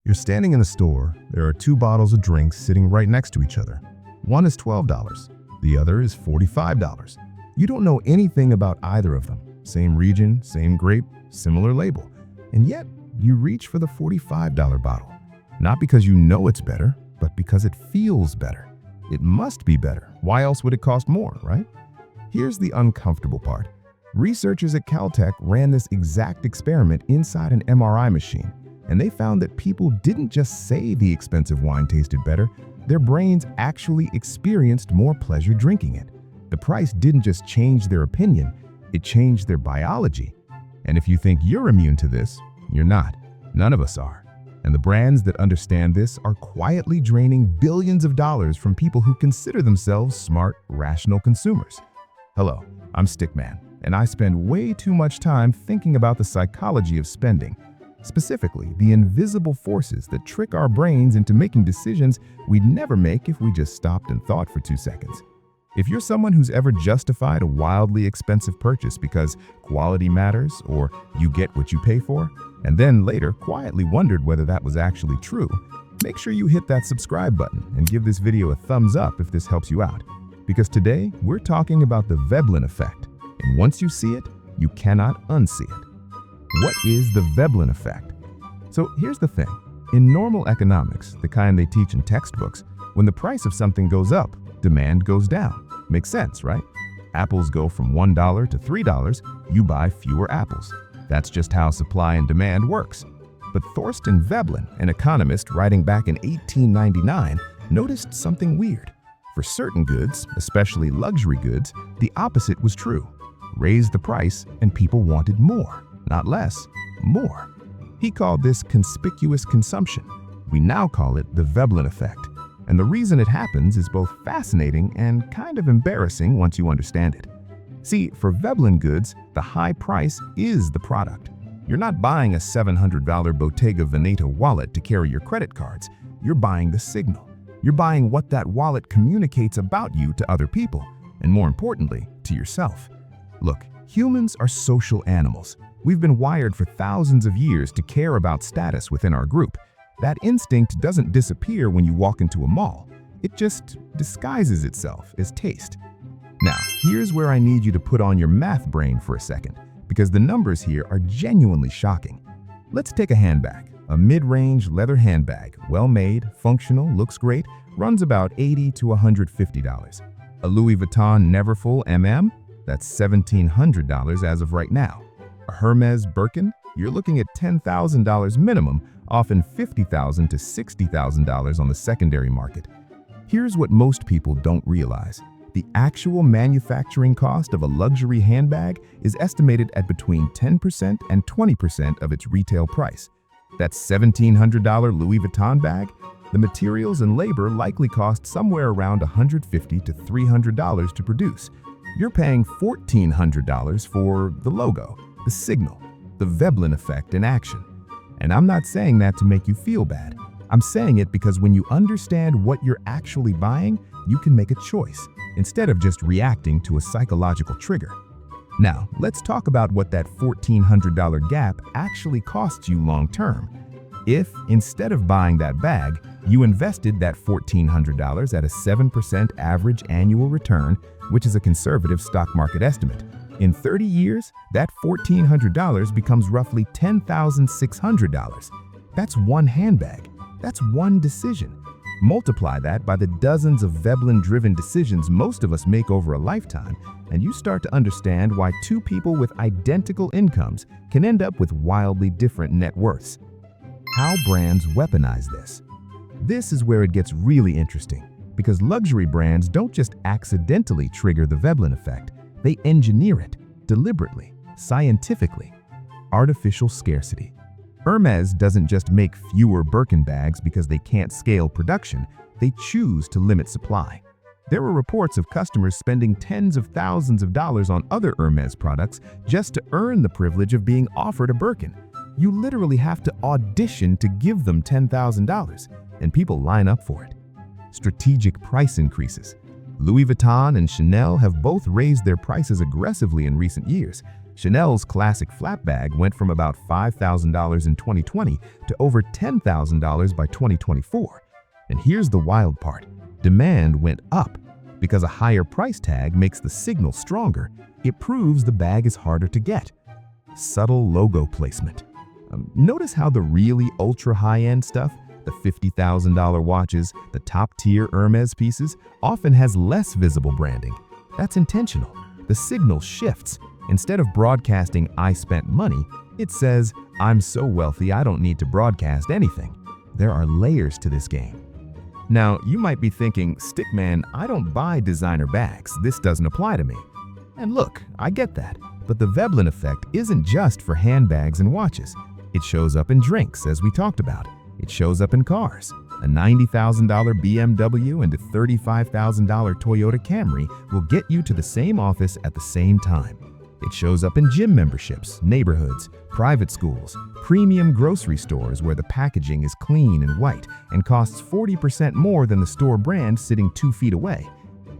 You're standing in a store. There are two bottles of drinks sitting right next to each other. One is $12. The other is $45. You don't know anything about either of them. Same region, same grape, similar label. And yet, you reach for the $45 bottle. Not because you know it's better, but because it feels better. It must be better. Why else would it cost more, right? Here's the uncomfortable part. Researchers at Caltech ran this exact experiment inside an MRI machine, and they found that people didn't just say the expensive wine tasted better, their brains actually experienced more pleasure drinking it. The price didn't just change their opinion, it changed their biology. And if you think you're immune to this, you're not. None of us are. And the brands that understand this are quietly draining billions of dollars from people who consider themselves smart, rational consumers. Hello, I'm StickMan, and I spend way too much time thinking about the psychology of spending. Specifically, the invisible forces that trick our brains into making decisions we'd never make if we just stopped and thought for 2 seconds. If you're someone who's ever justified a wildly expensive purchase because quality matters or you get what you pay for, and then later quietly wondered whether that was actually true, make sure you hit that subscribe button and give this video a thumbs up if this helps you out. Because today, we're talking about the Veblen Effect, and once you see it, you cannot unsee it. What is the Veblen Effect? So here's the thing. In normal economics, the kind they teach in textbooks, when the price of something goes up, demand goes down. Makes sense, right? Apples go from $1 to $3, you buy fewer apples. That's just how supply and demand works. But Thorsten Veblen, an economist writing back in 1899, noticed something weird. For certain goods, especially luxury goods, the opposite was true. Raise the price and people wanted more. Not less, more. He called this conspicuous consumption. We now call it the Veblen Effect. And the reason it happens is both fascinating and kind of embarrassing once you understand it. See, for Veblen goods, the high price is the product. You're not buying a $700 Bottega Veneta wallet to carry your credit cards. You're buying the signal. You're buying what that wallet communicates about you to other people, and more importantly, to yourself. Look, humans are social animals. We've been wired for thousands of years to care about status within our group. That instinct doesn't disappear when you walk into a mall. It just disguises itself as taste. Now, here's where I need you to put on your math brain for a second, because the numbers here are genuinely shocking. Let's take a handbag. A mid-range leather handbag, well-made, functional, looks great, runs about $80 to $150. A Louis Vuitton Neverfull MM? That's $1,700 as of right now. A Hermes Birkin? You're looking at $10,000 minimum, often $50,000 to $60,000 on the secondary market. Here's what most people don't realize. The actual manufacturing cost of a luxury handbag is estimated at between 10% and 20% of its retail price. That $1,700 Louis Vuitton bag, the materials and labor likely cost somewhere around $150 to $300 to produce. You're paying $1,400 for the logo, the signal, the Veblen Effect in action. And I'm not saying that to make you feel bad. I'm saying it because when you understand what you're actually buying, you can make a choice, instead of just reacting to a psychological trigger. Now, let's talk about what that $1,400 gap actually costs you long-term. If, instead of buying that bag, you invested that $1,400 at a 7% average annual return, which is a conservative stock market estimate, in 30 years, that $1,400 becomes roughly $10,600. That's one handbag. That's one decision. Multiply that by the dozens of Veblen-driven decisions most of us make over a lifetime, and you start to understand why two people with identical incomes can end up with wildly different net worths. How brands weaponize this. This is where it gets really interesting, because luxury brands don't just accidentally trigger the Veblen Effect. They engineer it deliberately, scientifically. Artificial scarcity. Hermes doesn't just make fewer Birkin bags because they can't scale production, they choose to limit supply. There were reports of customers spending tens of thousands of dollars on other Hermes products just to earn the privilege of being offered a Birkin. You literally have to audition to give them $10,000, and people line up for it. Strategic price increases. Louis Vuitton and Chanel have both raised their prices aggressively in recent years. Chanel's classic flap bag went from about $5,000 in 2020 to over $10,000 by 2024. And here's the wild part. Demand went up. Because a higher price tag makes the signal stronger, it proves the bag is harder to get. Subtle logo placement. Notice how the really ultra high-end stuff, the $50,000 watches, the top-tier Hermes pieces, often has less visible branding. That's intentional. The signal shifts. Instead of broadcasting "I spent money," it says, "I'm so wealthy I don't need to broadcast anything." There are layers to this game. Now, you might be thinking, "StickMan, I don't buy designer bags. This doesn't apply to me." And look, I get that. But the Veblen effect isn't just for handbags and watches. It shows up in drinks, as we talked about. It shows up in cars. A $90,000 BMW and a $35,000 Toyota Camry will get you to the same office at the same time. It shows up in gym memberships, neighborhoods, private schools, premium grocery stores where the packaging is clean and white and costs 40% more than the store brand sitting 2 feet away.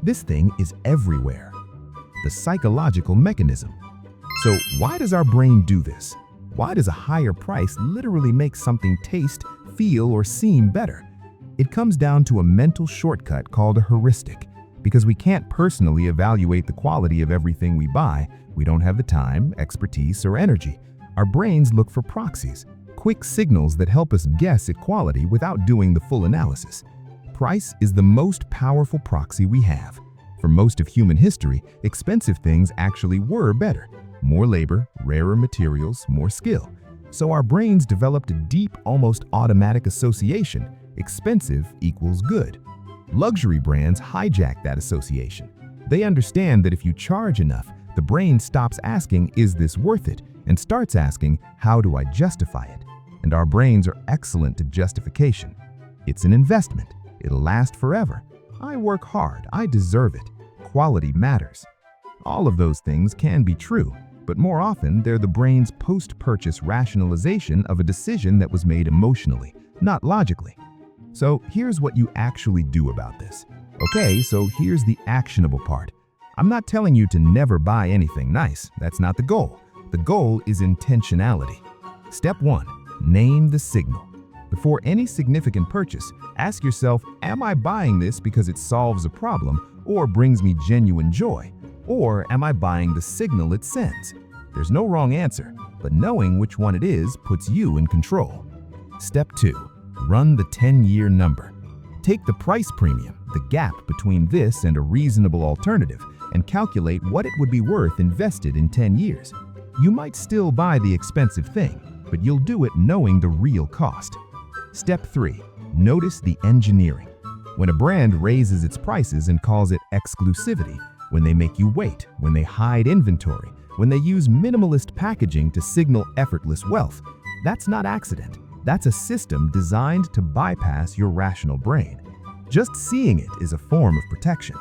This thing is everywhere. The psychological mechanism. So why does our brain do this? Why does a higher price literally make something taste, feel, or seem better? It comes down to a mental shortcut called a heuristic. Because we can't personally evaluate the quality of everything we buy, we don't have the time, expertise, or energy. Our brains look for proxies, quick signals that help us guess at quality without doing the full analysis. Price is the most powerful proxy we have. For most of human history, expensive things actually were better. More labor, rarer materials, more skill. So our brains developed a deep, almost automatic association: expensive equals good. Luxury brands hijack that association. They understand that if you charge enough, the brain stops asking, "Is this worth it?" and starts asking, "How do I justify it?" And our brains are excellent at justification. It's an investment. It'll last forever. I work hard. I deserve it. Quality matters. All of those things can be true, but more often they're the brain's post-purchase rationalization of a decision that was made emotionally, not logically. So here's what you actually do about this. Okay, so here's the actionable part. I'm not telling you to never buy anything nice. That's not the goal. The goal is intentionality. Step 1. Name the signal. Before any significant purchase, ask yourself, am I buying this because it solves a problem or brings me genuine joy? Or am I buying the signal it sends? There's no wrong answer, but knowing which one it is puts you in control. Step 2. Run the 10-year number. Take the price premium, the gap between this and a reasonable alternative, and calculate what it would be worth invested in 10 years. You might still buy the expensive thing, but you'll do it knowing the real cost. Step 3. Notice the engineering. When a brand raises its prices and calls it exclusivity, when they make you wait, when they hide inventory, when they use minimalist packaging to signal effortless wealth, that's not accident. That's a system designed to bypass your rational brain. Just seeing it is a form of protection.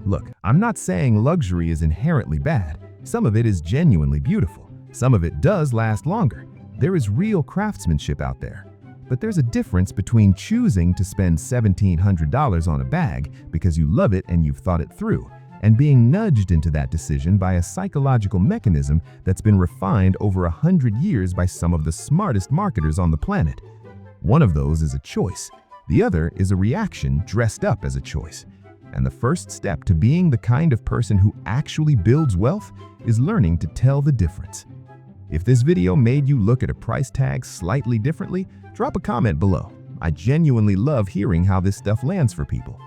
Look, I'm not saying luxury is inherently bad. Some of it is genuinely beautiful. Some of it does last longer. There is real craftsmanship out there. But there's a difference between choosing to spend $1,700 on a bag because you love it and you've thought it through, and being nudged into that decision by a psychological mechanism that's been refined over 100 years by some of the smartest marketers on the planet. One of those is a choice. The other is a reaction dressed up as a choice. And the first step to being the kind of person who actually builds wealth is learning to tell the difference. If this video made you look at a price tag slightly differently, drop a comment below. I genuinely love hearing how this stuff lands for people.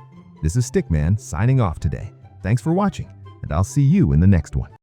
This is StickMan signing off today. Thanks for watching, and I'll see you in the next one.